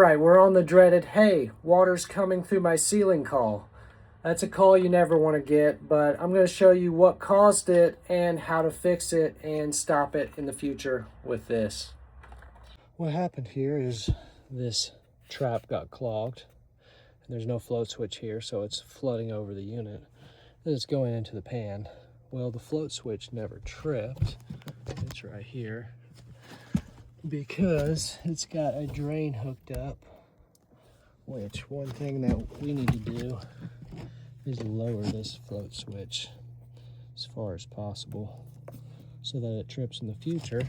Right, we're on the dreaded, hey, water's coming through my ceiling call. That's a call you never want to get, but I'm going to show you what caused it and how to fix it and stop it in the future with this. What happened here is this trap got clogged. There's no float switch here, so it's flooding over the unit. It's going into the pan. Well, the float switch never tripped. It's right here because it's got a drain hooked up, which one thing that we need to do is lower this float switch as far as possible so that it trips in the future.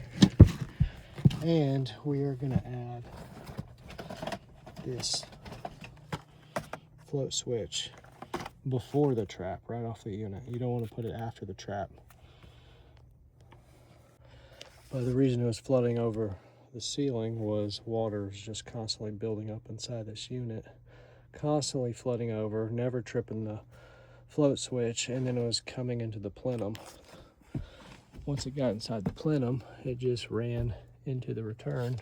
And we are going to add this float switch before the trap, right off the unit. You don't want to put it after the trap. But the reason it was flooding over the ceiling was water was just constantly building up inside this unit, constantly flooding over, never tripping the float switch, and then it was coming into the plenum. Once it got inside the plenum, it just ran into the return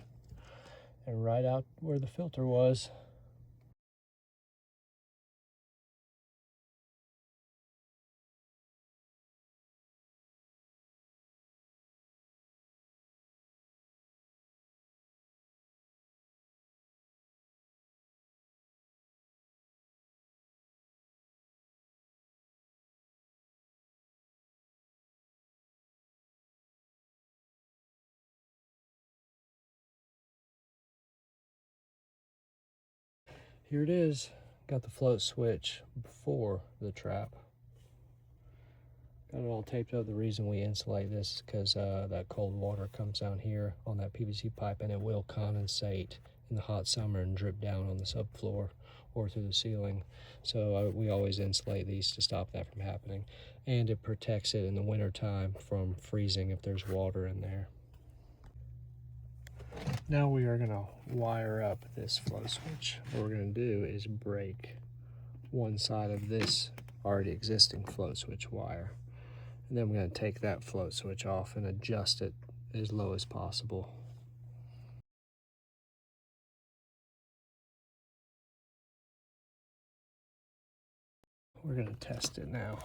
and right out where the filter was. Here it is. Got the float switch before the trap. Got it all taped up. The reason we insulate this is because that cold water comes down here on that PVC pipe and it will condensate in the hot summer and drip down on the subfloor or through the ceiling. So we always insulate these to stop that from happening. And it protects it in the winter time from freezing if there's water in there. Now we are going to wire up this float switch. What we're going to do is break one side of this already existing float switch wire. And then we're going to take that float switch off and adjust it as low as possible. We're going to test it now.